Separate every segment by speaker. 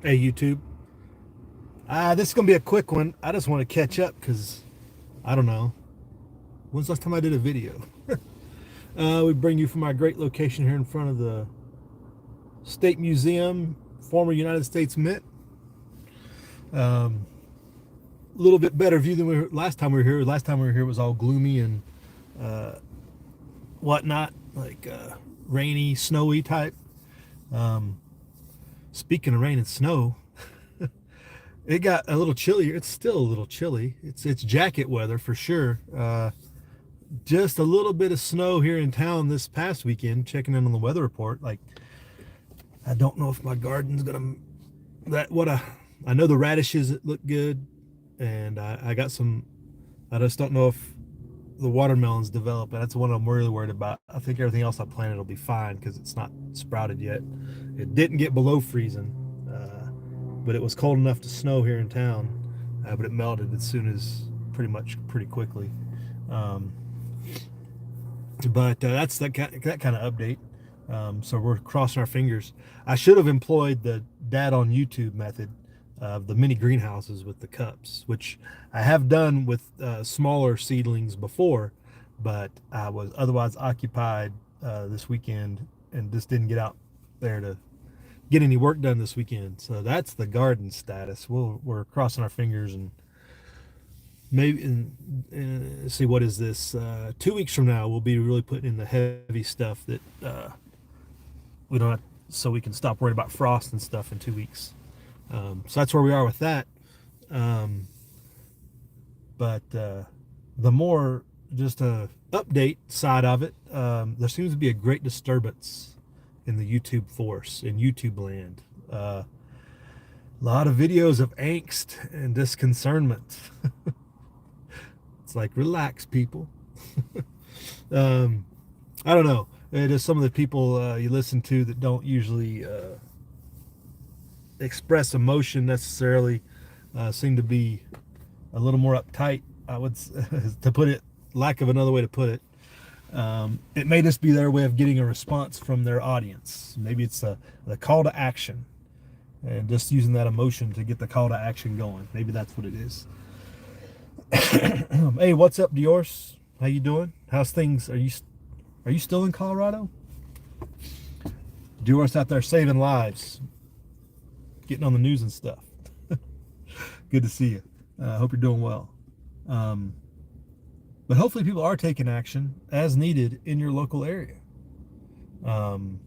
Speaker 1: Hey, YouTube. This is going to be a quick one. I just want to catch up because I don't know. When's the last time I did a video? We bring you from our great location here in front of the State Museum, former United States Mint. A little bit better view than last time we were here. Last time we were here it was all gloomy and uh, whatnot, like rainy, snowy type. Um, Speaking of rain and snow, it got a little chillier. It's still a little chilly. It's jacket weather for sure. Just a little bit of snow here in town this past weekend. Checking in on the weather report, like I don't know if my garden's gonna that what I know the radishes look good, and I got some. I just don't know if the watermelons develop, and that's what I'm really worried about. I think everything else I planted will be fine because it's not sprouted yet. It didn't get below freezing, but it was cold enough to snow here in town. But it melted as soon as pretty quickly. Um, but that's that kind of update. So we're crossing our fingers. I should have employed the dad on YouTube method of the mini greenhouses with the cups, which I have done with smaller seedlings before, but I was otherwise occupied this weekend and just didn't get out there to get any work done this weekend. So that's the garden status. We're crossing our fingers and maybe see what is this. 2 weeks from now, we'll be really putting in the heavy stuff that we don't have, so we can stop worrying about frost and stuff in 2 weeks. So that's where we are with that. Um, but the more just a update side of it, there seems to be a great disturbance in the YouTube force in YouTube land. A lot of videos of angst and disconcernment. It's like relax, people. um, I don't know. It is some of the people you listen to that don't usually express emotion necessarily seem to be a little more uptight. I would, to put it, lack of another way to put it. It may just be their way of getting a response from their audience. Maybe it's the call to action, and just using that emotion to get the call to action going. Maybe that's what it is. Hey, what's up, Diorce? How you doing? How's things? Are you still in Colorado? Diorce out there saving lives, getting on the news and stuff. Good to see you. I hope you're doing well. Um, but hopefully, people are taking action as needed in your local area. Um,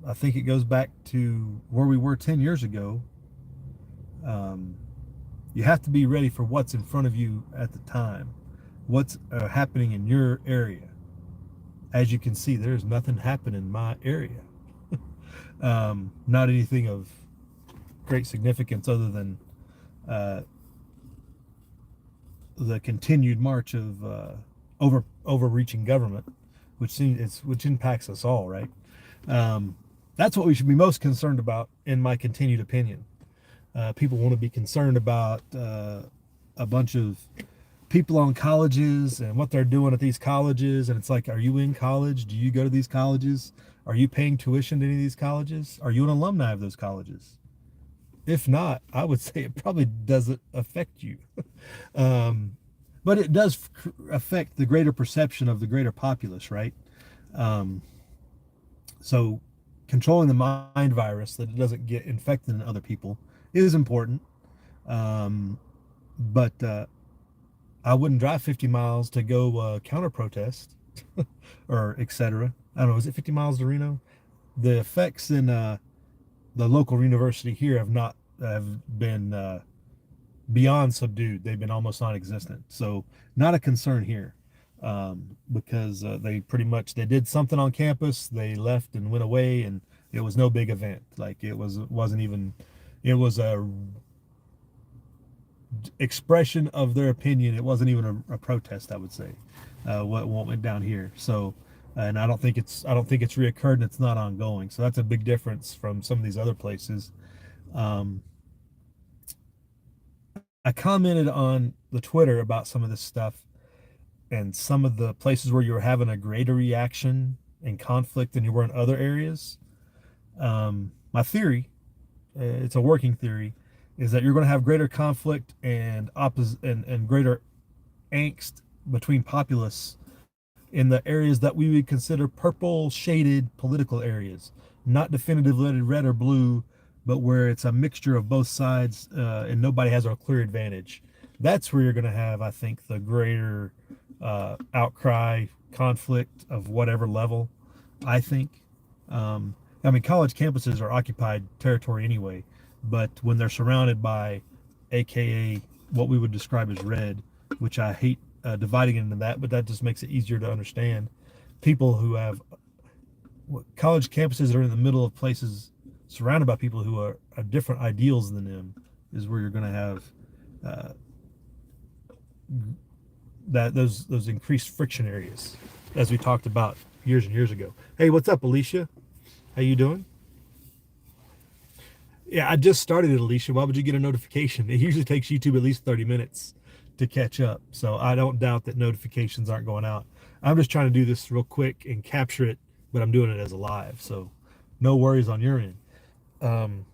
Speaker 1: I think it goes back to where we were 10 years ago. Um, you have to be ready for what's in front of you at the time, what's happening in your area. As you can see, there's nothing happening in my area. Not anything of great significance other than uh, the continued march of overreaching government, which impacts us all, right? Um, that's what we should be most concerned about, in my continued opinion. People want to be concerned about a bunch of people on colleges and what they're doing at these colleges, and it's like, are you in college? Do you go to these colleges? Are you paying tuition to any of these colleges? Are you an alumni of those colleges? If not, I would say it probably doesn't affect you. um, but it does affect the greater perception of the greater populace, right? Um, so controlling the mind virus that it doesn't get infected in other people is important. Um, but I wouldn't drive 50 miles to go counter protest or etc. I don't know. Is it 50 miles to Reno? The effects in the local university here have been beyond subdued. They've been almost non-existent. So not a concern here, because they pretty much they did something on campus. They left and went away, and it was no big event. Like wasn't even it was a expression of their opinion. It wasn't even a protest, I would say. What went down here. So, and I don't think it's reoccurred, and it's not ongoing. So that's a big difference from some of these other places. Um, I commented on the Twitter about some of this stuff and some of the places where you were having a greater reaction and conflict than you were in other areas. My theory it's a working theory, is that you're going to have greater conflict and and greater angst between populace in the areas that we would consider purple shaded political areas, not definitively red or blue, but where it's a mixture of both sides, and nobody has a clear advantage. That's where you're going to have, I think, the greater outcry, conflict of whatever level. I think. I mean, college campuses are occupied territory anyway, but when they're surrounded by, AKA, what we would describe as red, which I hate dividing it into that, but that just makes it easier to understand. People who have college campuses that are in the middle of places surrounded by people who are different ideals than them is where you're going to have uh, that those increased friction areas, as we talked about years and years ago. Hey, what's up, Alicia? How you doing? Yeah, I just started it, Alicia. Why would you get a notification? It usually takes YouTube at least 30 minutes to catch up. So I don't doubt that notifications aren't going out. I'm just trying to do this real quick and capture it, but I'm doing it as a live. So no worries on your end. Um,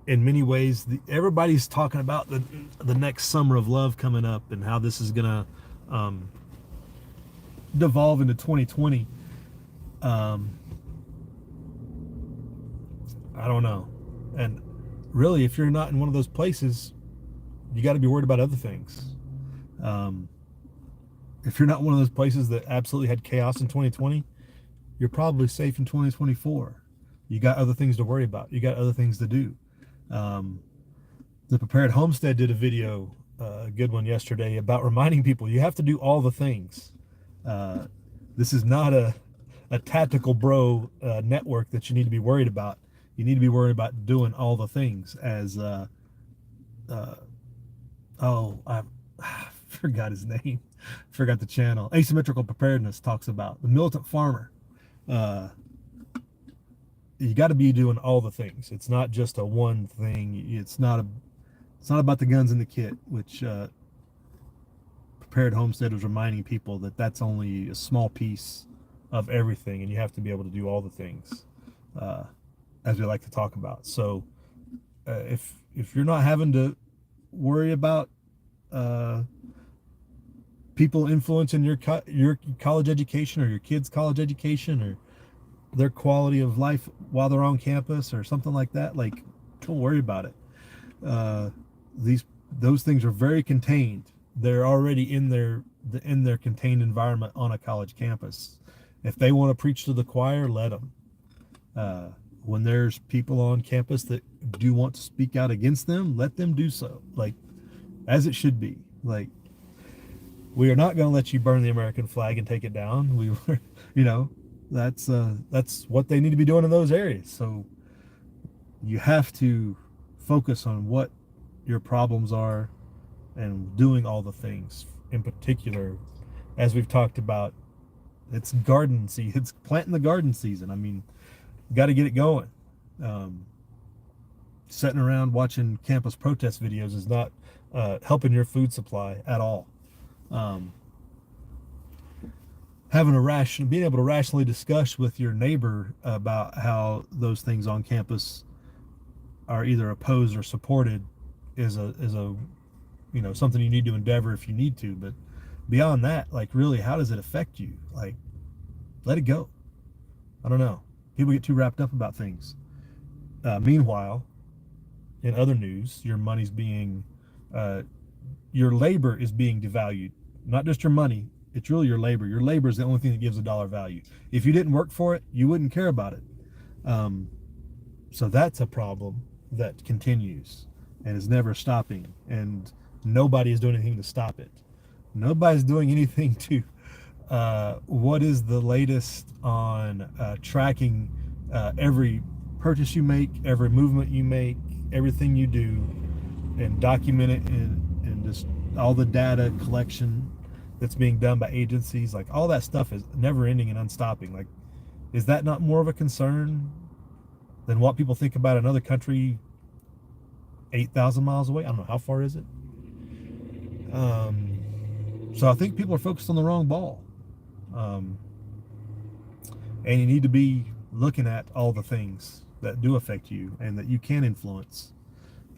Speaker 1: in many ways, everybody's talking about the next summer of love coming up and how this is going to um, devolve into 2020. Um, I don't know. And really, if you're not in one of those places, you got to be worried about other things. Um, if you're not one of those places that absolutely had chaos in 2020, you're probably safe in 2024. You got other things to worry about. You got other things to do. Um, the Prepared Homestead did a video, a good one yesterday, about reminding people you have to do all the things. Uh, this is not a tactical bro network that you need to be worried about. You need to be worried about doing all the things. As uh, oh, I forgot his name, forgot the channel. Asymmetrical Preparedness talks about the militant farmer. Uh, you got to be doing all the things. It's not just a one thing. It's not about the guns and the kit, which Prepared Homestead was reminding people that that's only a small piece of everything, and you have to be able to do all the things, uh, as we like to talk about. So if you're not having to worry about uh, people influencing your college education or your kids' college education or their quality of life while they're on campus or something like that, like, don't worry about it. Uh, those things are very contained. They're already in their contained environment on a college campus. If they want to preach to the choir, let them. When there's people on campus that do want to speak out against them, let them do so, like, as it should be. Like, we are not going to let you burn the American flag and take it down. We were, that's what they need to be doing in those areas. So you have to focus on what your problems are and doing all the things. In particular, as we've talked about, it's garden season. It's planting the garden season. I mean, you got to get it going. Sitting around watching campus protest videos is not helping your food supply at all. Being able to rationally discuss with your neighbor about how those things on campus are either opposed or supported is a something you need to endeavor if you need to. But beyond that, like, really, how does it affect you? Like, let it go. I don't know. People get too wrapped up about things. Meanwhile, in other news, your labor is being devalued. Not just your money, it's really your labor. Your labor is the only thing that gives a dollar value. If you didn't work for it, you wouldn't care about it. So that's a problem that continues and is never stopping, and nobody is doing anything to stop it. Nobody's doing anything to what is the latest on tracking every purchase you make, every movement you make, everything you do, and document it, and just all the data collection that's being done by agencies. Like, all that stuff is never ending and unstopping. Like, is that not more of a concern than what people think about another country 8,000 miles away? I don't know, how far is it? So I think people are focused on the wrong ball. And you need to be looking at all the things that do affect you and that you can influence.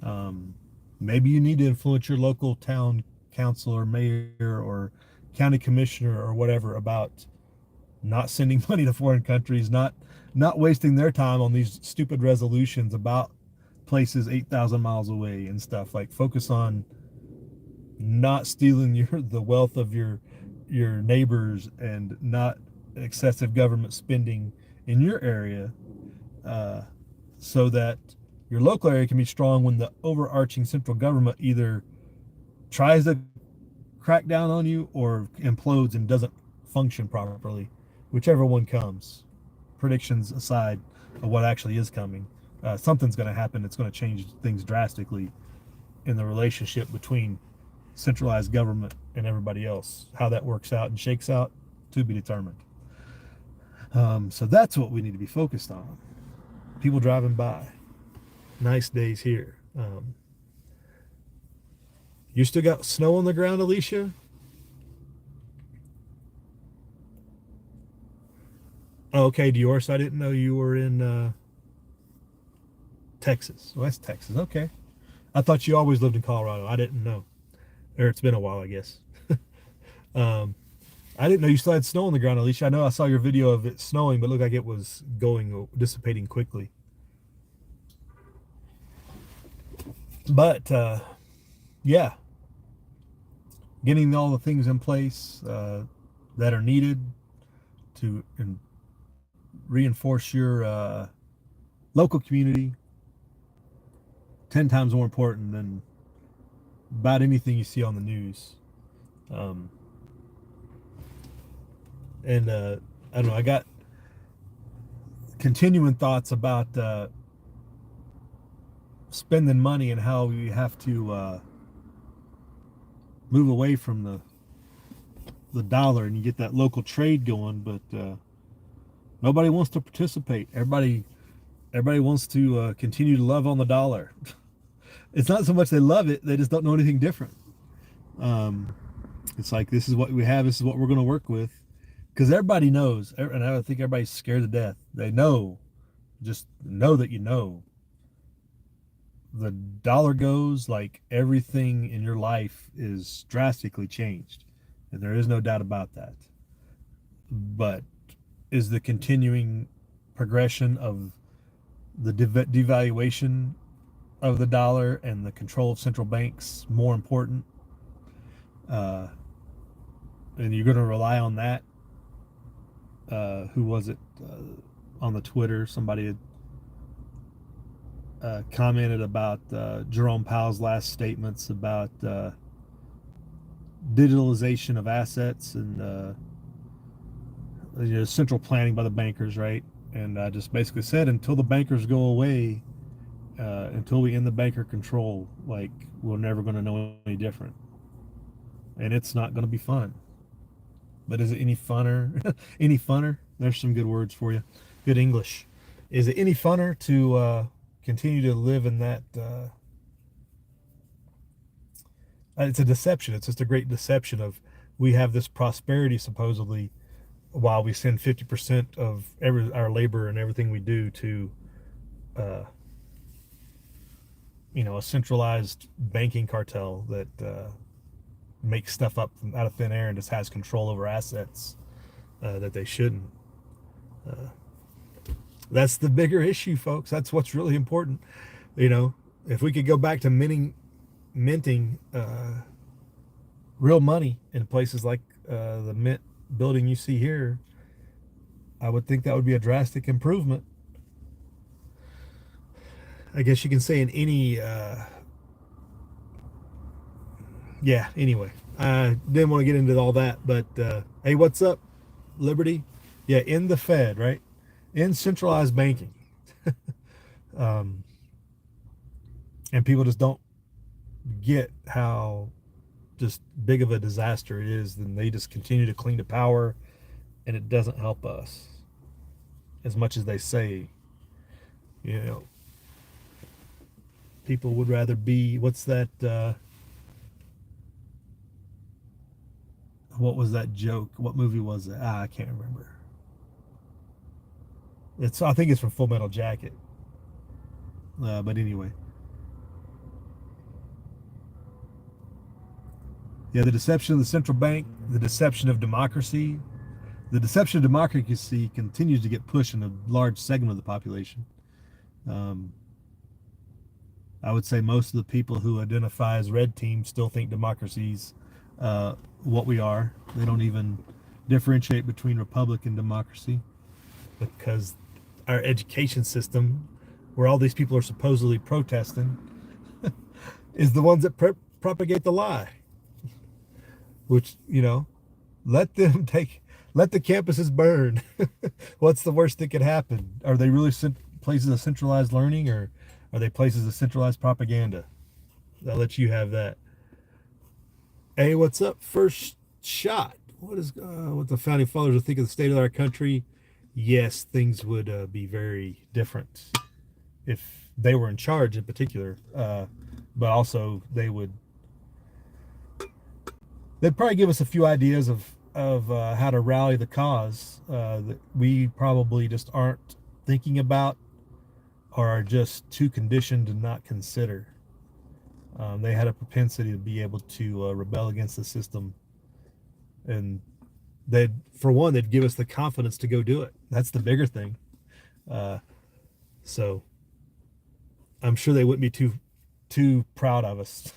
Speaker 1: Um, Maybe you need to influence your local town council or mayor or county commissioner or whatever about not sending money to foreign countries, not wasting their time on these stupid resolutions about places 8,000 miles away and stuff. Like, focus on not stealing the wealth of your neighbors and not excessive government spending in your area, uh, so that your local area can be strong when the overarching central government either tries to crack down on you or implodes and doesn't function properly, whichever one comes. Predictions aside of what actually is coming, something's going to happen that's going to change things drastically in the relationship between centralized government and everybody else. How that works out and shakes out, to be determined. So that's what we need to be focused on. People driving by, nice days here. You still got snow on the ground, Alicia? Okay, Dior. I didn't know you were in Texas. Well, that's Texas. Okay. I thought you always lived in Colorado. I didn't know. Or it's been a while, I guess. um, I didn't know you still had snow on the ground, Alicia. I know I saw your video of it snowing, but it looked like it was dissipating quickly. But yeah, getting all the things in place that are needed to reinforce your local community 10 times more important than about anything you see on the news. Um, and I don't know, I got continuing thoughts about spending money and how we have to move away from the dollar and you get that local trade going, but nobody wants to participate. Everybody wants to continue to love on the dollar. It's not so much they love it; they just don't know anything different. Um, it's like, this is what we have. This is what we're going to work with, because everybody knows, and I think everybody's scared to death. They know, just know that you know. The dollar goes, like, everything in your life is drastically changed, and there is no doubt about that. But is the continuing progression of the devaluation of the dollar and the control of central banks more important? Uh, and you're going to rely on that? Who was it on the Twitter? Somebody had commented about Jerome Powell's last statements about digitalization of assets and central planning by the bankers, right? And I just basically said, until the bankers go away, until we end the banker control, like, we're never going to know any different. And it's not going to be fun. But is it any funner? Any funner? There's some good words for you. Good English. Is it any funner to continue to live in that? It's a deception. It's just a great deception of, we have this prosperity supposedly, while we send 50% of our labor and everything we do to uh, a centralized banking cartel that makes stuff up out of thin air and just has control over assets that they shouldn't. That's the bigger issue, folks. That's what's really important. If we could go back to minting real money in places like the Mint building you see here, I would think that would be a drastic improvement. I guess you can say in any yeah, anyway, I didn't want to get into all that, but hey, what's up, Liberty? Yeah, in the Fed, right? In centralized banking. um, and people just don't get how just big of a disaster it is. Then they just continue to cling to power, and it doesn't help us as much as they say. People would rather be, what's that? What was that joke? What movie was it? I can't remember. I think it's from Full Metal Jacket. But anyway, yeah, the deception of the central bank, the deception of democracy, the deception of democracy continues to get pushed in a large segment of the population. Um, I would say most of the people who identify as red team still think democracy's what we are. They don't even differentiate between republic and democracy because our education system, where all these people are supposedly protesting, is the ones that propagate the lie. Which, let them let the campuses burn. What's the worst that could happen? Are they really places of centralized learning, or are they places of centralized propaganda? I'll let you have that. Hey, what's up? First shot. What the founding fathers would think of the state of our country? Yes, things would be very different if they were in charge in particular. But also they'd probably give us a few ideas of how to rally the cause that we probably just aren't thinking about, or are just too conditioned to not consider. They had a propensity to be able to rebel against the system, and they'd give us the confidence to go do it. That's the bigger thing. So I'm sure they wouldn't be too proud of us.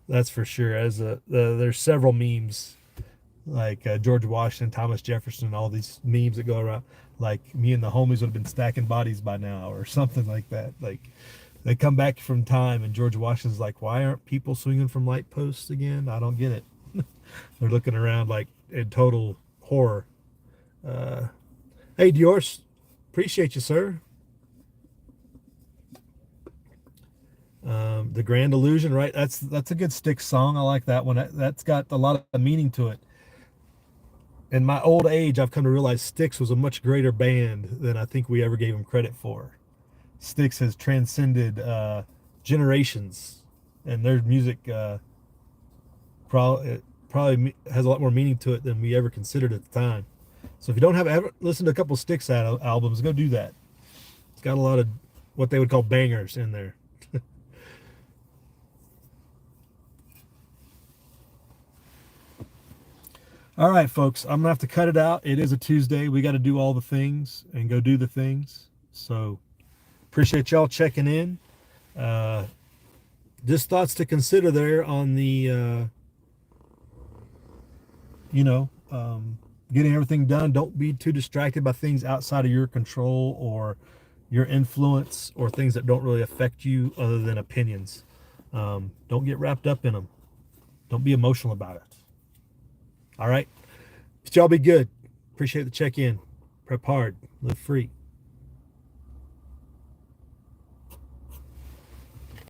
Speaker 1: That's for sure. There's several memes like George Washington, Thomas Jefferson, all these memes that go around. Like, me and the homies would have been stacking bodies by now, or something like that. Like, they come back from time, and George Washington's like, "Why aren't people swinging from light posts again? I don't get it." They're looking around like in total horror. Hey, Dior, appreciate you, sir. The Grand Illusion, right? That's a good Styx song. I like that one. That's got a lot of meaning to it. In my old age, I've come to realize Styx was a much greater band than I think we ever gave them credit for. Styx has transcended generations, and their music probably has a lot more meaning to it than we ever considered at the time. So if you don't have ever listened to a couple Styx albums, go do that. It's got a lot of what they would call bangers in there. All right, folks, I'm gonna have to cut it out. It is a Tuesday. We got to do all the things and go do the things. So appreciate y'all checking in. Just thoughts to consider there on the, getting everything done. Don't be too distracted by things outside of your control or your influence, or things that don't really affect you other than opinions. Don't get wrapped up in them. Don't be emotional about it. All right. But y'all be good. Appreciate the check in. Prep hard. Live free.